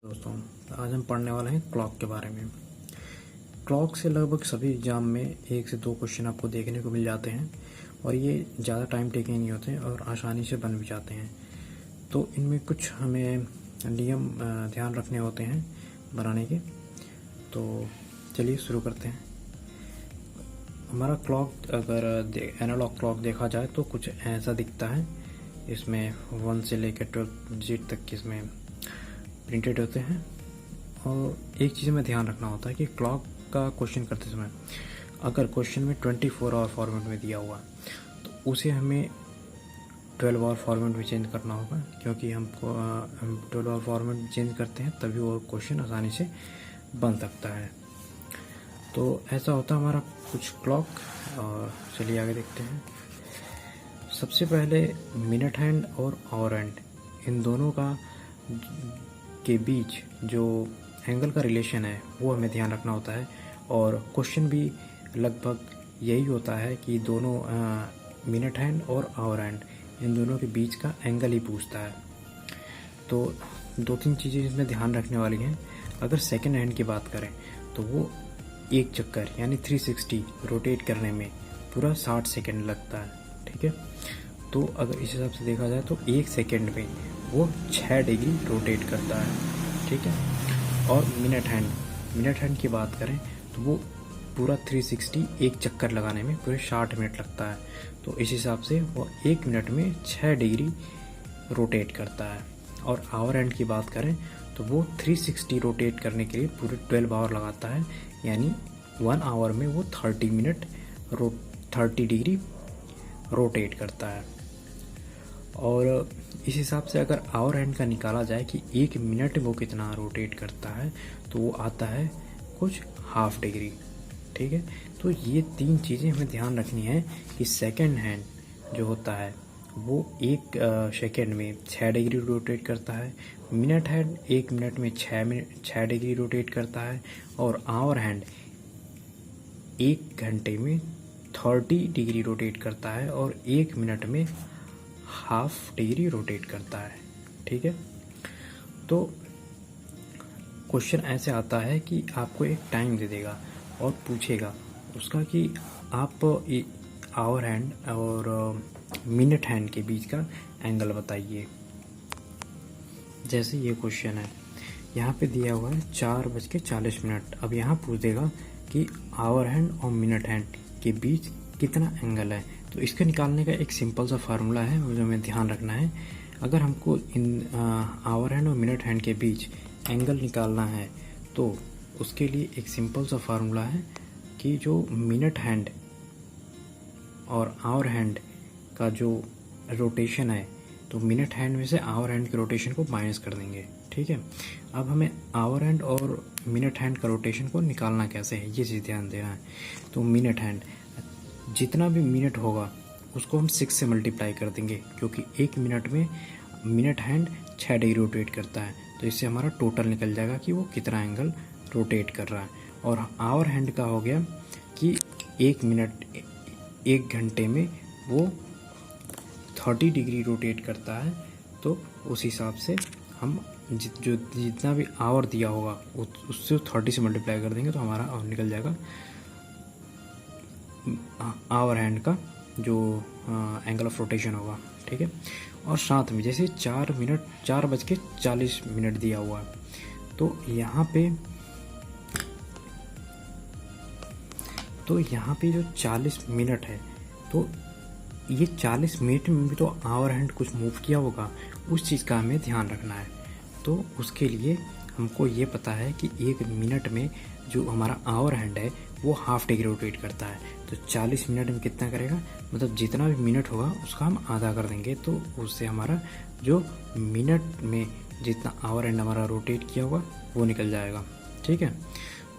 दोस्तों, आज हम पढ़ने वाले हैं क्लॉक के बारे में। क्लॉक से लगभग सभी एग्जाम में 1 से 2 क्वेश्चन आपको देखने को मिल जाते हैं और ये ज़्यादा टाइम टेकिंग नहीं होते और आसानी से बन भी जाते हैं। तो इनमें कुछ हमें नियम ध्यान रखने होते हैं बनाने के। तो चलिए शुरू करते हैं। हमारा क्लॉक अगर एनालॉग क्लॉक देखा जाए तो कुछ ऐसा दिखता है। इसमें 1 से लेकर 12 डिजिट तक की इसमें प्रिंटेड होते हैं। और एक चीज़ में ध्यान रखना होता है कि क्लॉक का क्वेश्चन करते समय अगर क्वेश्चन में 24 आवर फॉर्मेट में दिया हुआ तो उसे हमें 12 आवर फॉर्मेट में चेंज करना होगा, क्योंकि हम 12 आवर फॉर्मेट में चेंज करते हैं तभी वो क्वेश्चन आसानी से बन सकता है। तो ऐसा होता है हमारा कुछ क्लॉक। और चलिए आगे देखते हैं। सबसे पहले मिनट हैंड और आवर हैंड, इन दोनों का के बीच जो एंगल का रिलेशन है वो हमें ध्यान रखना होता है। और क्वेश्चन भी लगभग यही होता है कि दोनों मिनट हैंड और आवर हैंड, इन दोनों के बीच का एंगल ही पूछता है। तो 2-3 चीज़ें इसमें ध्यान रखने वाली हैं। अगर सेकंड हैंड की बात करें तो वो एक चक्कर यानी 360 रोटेट करने में पूरा 60 सेकेंड लगता है। ठीक है, तो अगर इस हिसाब से देखा जाए तो 1 सेकेंड में वो 6 डिग्री रोटेट करता है। ठीक है, और मिनट हैंड की बात करें तो वो पूरा 360 एक चक्कर लगाने में पूरे 60 मिनट लगता है। तो इस हिसाब से वो 1 मिनट में 6 डिग्री रोटेट करता है। और आवर हैंड की बात करें तो वो 360 रोटेट करने के लिए पूरे 12 आवर लगाता है, यानी 1 आवर में वो 30 डिग्री रोटेट करता है। और इस हिसाब से अगर आवर हैंड का निकाला जाए कि 1 मिनट में वो कितना रोटेट करता है तो वो आता है कुछ ½ डिग्री। ठीक है, तो ये 3 चीज़ें हमें ध्यान रखनी है कि सेकंड हैंड जो होता है वो 1 सेकेंड में 6 डिग्री रोटेट करता है, मिनट हैंड 1 मिनट में 6 डिग्री रोटेट करता है, और आवर हैंड 1 घंटे में 30 डिग्री रोटेट करता है और 1 मिनट में ½ डिग्री रोटेट करता है। ठीक है, तो क्वेश्चन ऐसे आता है कि आपको एक टाइम दे देगा और पूछेगा उसका कि आप आवर हैंड और मिनट हैंड के बीच का एंगल बताइए। जैसे ये क्वेश्चन है, यहाँ पे दिया हुआ है 4:40। अब यहाँ पूछ देगा कि आवर हैंड और मिनट हैंड के बीच कितना एंगल है। तो इसके निकालने का एक सिंपल सा फार्मूला है वो जो हमें ध्यान रखना है। अगर हमको इन आवर हैंड और मिनट हैंड के बीच एंगल निकालना है तो उसके लिए एक सिंपल सा फार्मूला है कि जो मिनट हैंड और आवर हैंड का जो रोटेशन है तो मिनट हैंड में से आवर हैंड के रोटेशन को माइनस कर देंगे। ठीक है, अब हमें आवर हैंड और मिनट हैंड का रोटेशन को निकालना कैसे है ये चीज़ ध्यान देना है। तो मिनट हैंड जितना भी मिनट होगा उसको हम 6 से मल्टीप्लाई कर देंगे, क्योंकि 1 मिनट में मिनट हैंड 6 डिग्री रोटेट करता है। तो इससे हमारा टोटल निकल जाएगा कि वो कितना एंगल रोटेट कर रहा है। और आवर हैंड का हो गया कि 1 घंटे में वो 30 डिग्री रोटेट करता है। तो उस हिसाब से हम जितना भी आवर दिया होगा उससे 30 से मल्टीप्लाई कर देंगे तो हमारा और निकल जाएगा आवर हैंड का जो एंगल ऑफ रोटेशन होगा। ठीक है, और साथ में जैसे 4:40 दिया हुआ है तो यहाँ पे जो 40 मिनट है तो ये 40 मिनट में भी तो आवर हैंड कुछ मूव किया होगा, उस चीज़ का हमें ध्यान रखना है। तो उसके लिए हमको ये पता है कि 1 मिनट में जो हमारा आवर हैंड है वो ½ डिग्री रोटेट करता है। तो 40 मिनट में कितना करेगा, मतलब जितना भी मिनट होगा उसका हम आधा कर देंगे, तो उससे हमारा जो मिनट में जितना आवर हैंड हमारा रोटेट किया होगा वो निकल जाएगा। ठीक है,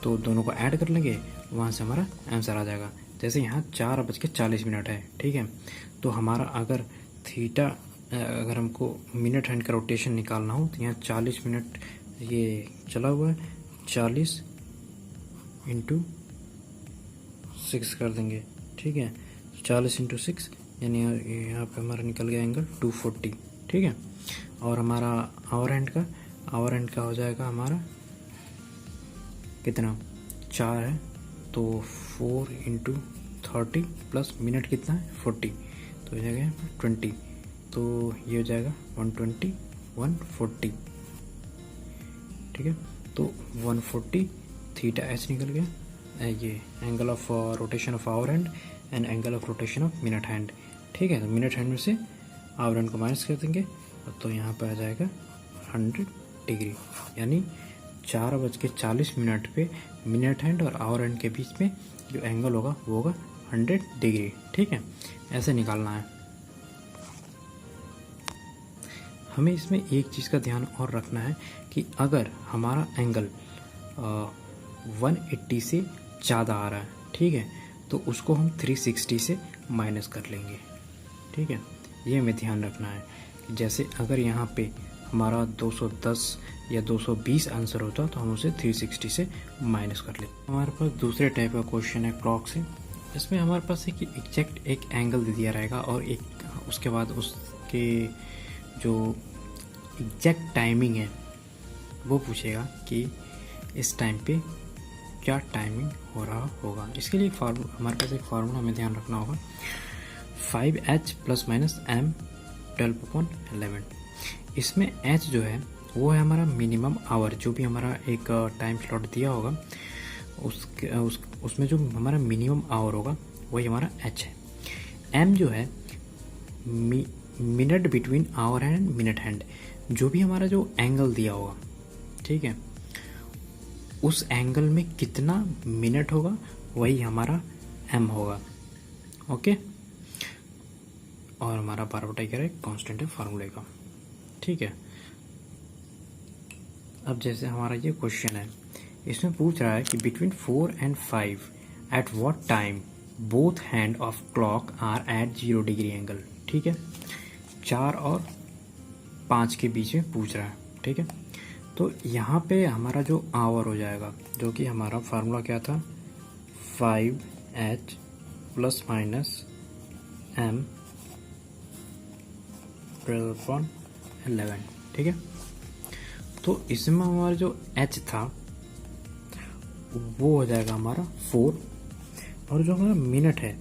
तो दोनों को ऐड कर लेंगे, वहाँ से हमारा आंसर आ जाएगा। जैसे यहाँ 4:40 है। ठीक है, तो हमारा अगर थीटा अगर हमको मिनट हैंड का रोटेशन निकालना हो तो यहाँ 40 मिनट ये चला हुआ है, 40 × 6 कर देंगे। ठीक है, 40 × 6 यानी यहाँ पे हमारा निकल गया एंगल 240। ठीक है, और हमारा आवर हैंड का आवर एंड का हो जाएगा हमारा कितना, 4 है तो 4 इंटू 30 प्लस मिनट कितना है 40, तो हो जाएगा 20, तो ये हो जाएगा 120 140, ठीक है। तो 140 थीटा एच निकल गया, ये angle of rotation of hour hand and angle of rotation of minute hand, ठीक है। तो मिनट हैंड में से आवर हैंड को माइनस कर देंगे तो यहाँ पर आ जाएगा 100 डिग्री, यानी 4:40 पे मिनट हैंड और आवर हैंड के बीच में जो एंगल होगा वो होगा 100 डिग्री, ठीक है। ऐसे निकालना है। हमें इसमें एक चीज़ का ध्यान और रखना है कि अगर हमारा एंगल 180 से ज़्यादा आ रहा है, ठीक है, तो उसको हम 360 से माइनस कर लेंगे, ठीक है। ये हमें ध्यान रखना है कि जैसे अगर यहाँ पे हमारा 210 या 220 आंसर होता तो हम उसे 360 से माइनस कर लेते। हमारे पास दूसरे टाइप का क्वेश्चन है क्लॉक से। इसमें हमारे पास एक एग्जैक्ट एक एंगल दे दिया रहेगा और एक उसके बाद उसके जो एग्जैक्ट टाइमिंग है वो पूछेगा कि इस टाइम पे क्या टाइमिंग हो रहा होगा। इसके लिए हमारे पास एक फार्मूला हमें ध्यान रखना होगा, 5h + -m 12/11। इसमें h जो है वो है हमारा मिनिमम आवर, जो भी हमारा एक टाइम स्लॉट दिया होगा उसमें जो हमारा मिनिमम आवर होगा वही हमारा h है। m जो है minute between hour hand and minute hand, जो भी हमारा जो एंगल दिया होगा, ठीक है, उस एंगल में कितना मिनट होगा वही हमारा m होगा, ओके। और हमारा 12/11 कांस्टेंट है फार्मूले का, ठीक है। अब जैसे हमारा ये क्वेश्चन है, इसमें पूछ रहा है कि between 4 and 5 at what time both hand of clock are at 0 degree angle, ठीक है। 4 और 5 के बीच में पूछ रहा है, ठीक है। तो यहाँ पे हमारा जो आवर हो जाएगा, जो कि हमारा फार्मूला क्या था, 5h + -m 12/11, ठीक है। तो इसमें हमारा जो h था वो हो जाएगा हमारा 4, और जो हमारा मिनट है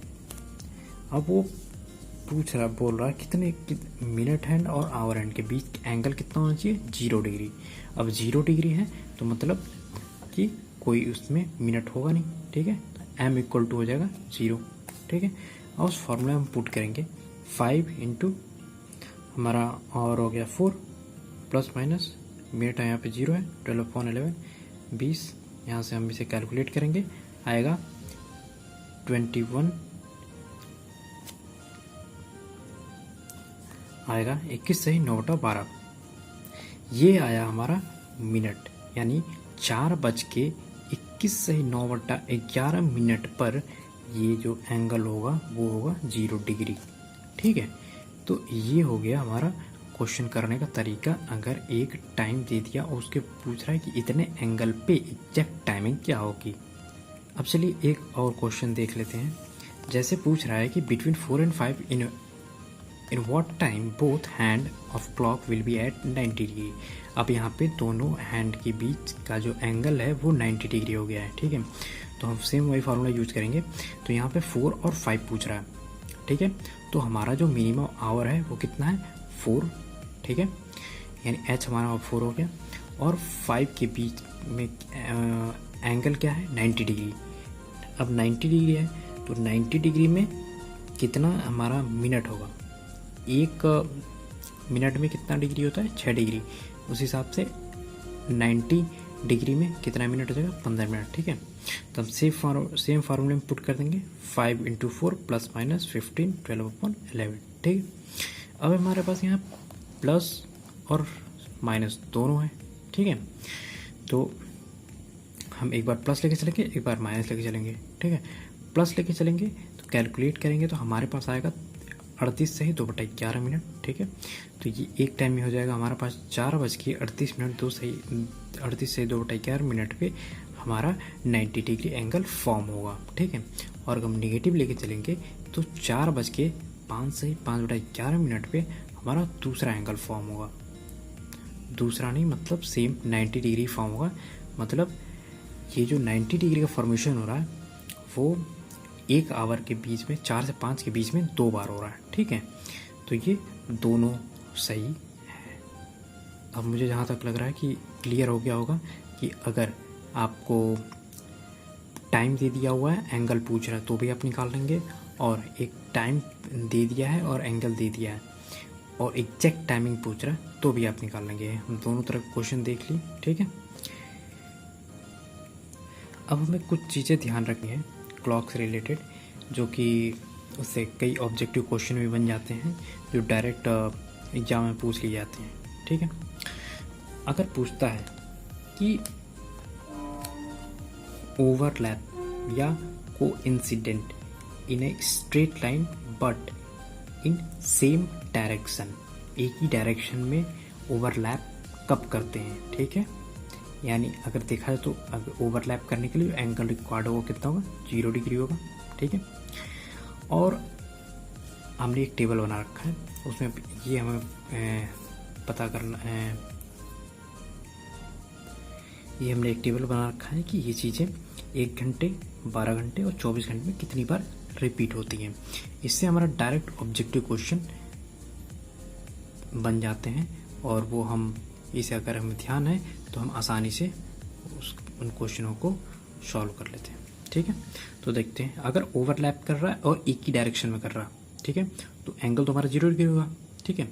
अब वो बोल रहा है कितने मिनट हैंड और आवर हैंड के बीच एंगल कितना होना चाहिए, 0 डिग्री। अब 0 डिग्री है तो मतलब कि कोई उसमें मिनट होगा नहीं, ठीक है। तो m = हो जाएगा 0, ठीक है। और उस फॉर्मूला में पुट करेंगे 5 इंटू हमारा आवर हो गया 4 प्लस माइनस मिनट है यहाँ पे 0 है, 12/11 20, यहाँ से हम इसे कैलकुलेट करेंगे, आएगा 21, आएगा 21 सही 9/12। ये आया हमारा मिनट, यानी 4:21 सही 9/11 मिनट पर ये जो एंगल होगा वो होगा 0 डिग्री, ठीक है। तो ये हो गया हमारा क्वेश्चन करने का तरीका। अगर एक टाइम दे दिया और उसके पूछ रहा है कि इतने एंगल पे एग्जैक्ट टाइमिंग क्या होगी। अब चलिए एक और क्वेश्चन देख लेते हैं। जैसे पूछ रहा है कि between 4 and 5 in what time both hand of clock will be at 90 degree. अब यहाँ पे दोनों हैंड के बीच का जो एंगल है वो 90 डिग्री हो गया है, ठीक है। तो हम सेम वही फार्मूला यूज करेंगे। तो यहाँ पे 4 और 5 पूछ रहा है, ठीक है। तो हमारा जो मिनिमम आवर है वो कितना है, 4, ठीक है, यानी h हमारा 4 हो गया, और 5 के बीच में एंगल क्या है, 90 डिग्री। अब 90 डिग्री है तो 90 डिग्री में कितना हमारा मिनट होगा, एक मिनट में कितना डिग्री होता है, 6 डिग्री। उस हिसाब से 90 डिग्री में कितना मिनट हो जाएगा, 15 मिनट, ठीक है। तो हम सेम फार्मूले में पुट कर देंगे 5 इंटू 4 प्लस माइनस 15 12/11, ठीक है। अब हमारे पास यहाँ प्लस और माइनस दोनों है, ठीक है। तो हम एक बार प्लस लेके चलेंगे, एक बार माइनस लेके चलेंगे, ठीक है। प्लस लेके चलेंगे तो कैलकुलेट करेंगे तो हमारे पास आएगा 38 सही 2/11 मिनट, ठीक है। तो ये एक टाइम में हो जाएगा हमारे पास 4:38 2 सही 38 सही 2/11 मिनट पे हमारा 90 डिग्री एंगल फॉर्म होगा, ठीक है। और अगर हम निगेटिव लेके चलेंगे तो 4:05 सही 5/11 मिनट पे हमारा दूसरा एंगल फॉर्म होगा। दूसरा नहीं, मतलब सेम 90 डिग्री फॉर्म होगा। मतलब ये जो 90 डिग्री का फॉर्मेशन हो रहा है वो 1 आवर के बीच में 4 से 5 के बीच में 2 बार हो रहा है, ठीक है। तो ये दोनों सही है। अब मुझे जहाँ तक लग रहा है कि क्लियर हो गया होगा कि अगर आपको टाइम दे दिया हुआ है, एंगल पूछ रहा है तो भी आप निकाल लेंगे, और एक टाइम दे दिया है और एंगल दे दिया है और एग्जैक्ट टाइमिंग पूछ रहा है तो भी आप निकाल लेंगे। हम दोनों तरफ क्वेश्चन देख ली, ठीक है। अब हमें कुछ चीज़ें ध्यान रखनी है क्लॉक से रिलेटेड, जो कि उससे कई ऑब्जेक्टिव क्वेश्चन भी बन जाते हैं जो डायरेक्ट एग्जाम में पूछ लिए जाते हैं, ठीक है। अगर पूछता है कि ओवरलैप या coincident in a straight line but in same direction, एक ही डायरेक्शन में ओवरलैप कब करते हैं, ठीक है। यानी अगर देखा जाए तो अगर ओवरलैप करने के लिए एंगल रिक्वायर्ड होगा कितना होगा, 0 डिग्री होगा, ठीक है। और हमने एक टेबल बना रखा है, उसमें ये हमें पता करना है, ये हमने एक टेबल बना रखा है कि ये चीज़ें 1 घंटे, 12 घंटे और 24 घंटे में कितनी बार रिपीट होती हैं। इससे हमारा डायरेक्ट ऑब्जेक्टिव क्वेश्चन बन जाते हैं, और वो हम इसे अगर हमें ध्यान है तो हम आसानी से उन क्वेश्चनों को सॉल्व कर लेते हैं, ठीक है। तो देखते हैं, अगर ओवरलैप कर रहा है और एक ही डायरेक्शन में कर रहा है, ठीक है, तो एंगल तो हमारा 0 डिग्री होगा, ठीक है।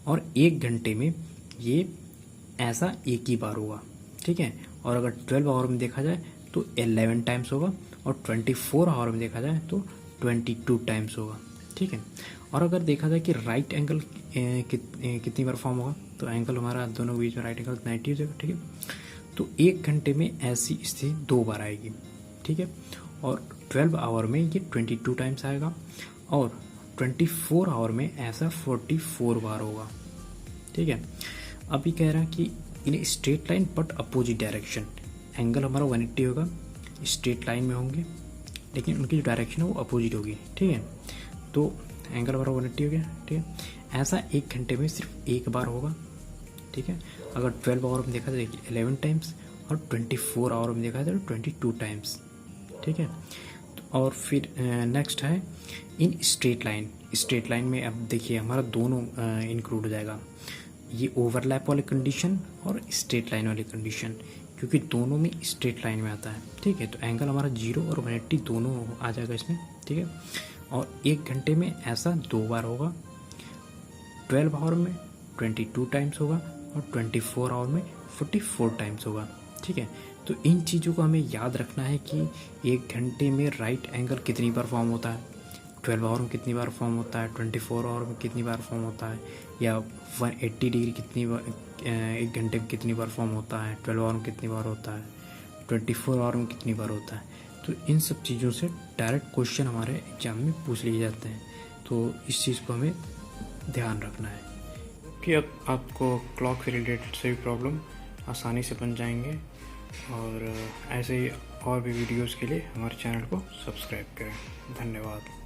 और 1 घंटे में ये ऐसा एक ही बार होगा, ठीक है। और अगर 12 आवर में देखा जाए तो 11 टाइम्स होगा, और 24 आवर में देखा जाए तो 22 टाइम्स होगा, ठीक है। और अगर देखा जाए कि राइट एंगल कितनी बार फॉर्म होगा, तो एंगल हमारा दोनों बीच में राइट एंगल 90 हो जाएगा, ठीक है। तो 1 घंटे में ऐसी स्थिति 2 बार आएगी, ठीक है। और 12 आवर में ये 22 टाइम्स आएगा, और 24 आवर में ऐसा 44 बार होगा, ठीक है। अभी कह रहा है कि in straight line but opposite direction, angle हमारा 180 होगा, स्ट्रेट लाइन में होंगे लेकिन उनकी जो डायरेक्शन है वो अपोजिट होगी, ठीक है। तो एंगल हमारा 180 हो गया, ठीक है। ऐसा 1 घंटे में सिर्फ 1 बार होगा, ठीक है। अगर 12 आवर में देखा जाए 11 टाइम्स, और 24 आवर में देखा जाए 22 टाइम्स, ठीक है। और फिर नेक्स्ट है in straight line. Straight line में अब देखिए हमारा दोनों इंक्लूड हो जाएगा, ये ओवरलैप वाली कंडीशन और स्ट्रेट लाइन वाली कंडीशन, क्योंकि दोनों में स्ट्रेट लाइन में आता है, ठीक है। तो एंगल हमारा 0 और 180 दोनों आ जाएगा इसमें, ठीक है। और 1 घंटे में ऐसा 2 बार होगा, 12 आवर में 22 टाइम्स होगा, और 24 आवर में 44 टाइम्स होगा, ठीक है। तो इन चीज़ों को हमें याद रखना है कि 1 घंटे में राइट एंगल कितनी बार फॉर्म होता है, 12 आवर में कितनी बार फॉर्म होता है, 24 आवर में कितनी बार फॉर्म होता है, या 180 डिग्री कितनी बार 1 घंटे में कितनी बार फॉर्म होता है, 12 आवर में कितनी बार होता है, 24 आवर में कितनी बार होता है। तो इन सब चीज़ों से डायरेक्ट क्वेश्चन हमारे एग्जाम में पूछ लिए जाते हैं, तो इस चीज़ को हमें ध्यान रखना है कि अब आपको क्लॉक से रिलेटेड सभी प्रॉब्लम आसानी से बन जाएंगे। और ऐसे ही और भी वीडियोज़ के लिए हमारे चैनल को सब्सक्राइब करें। धन्यवाद।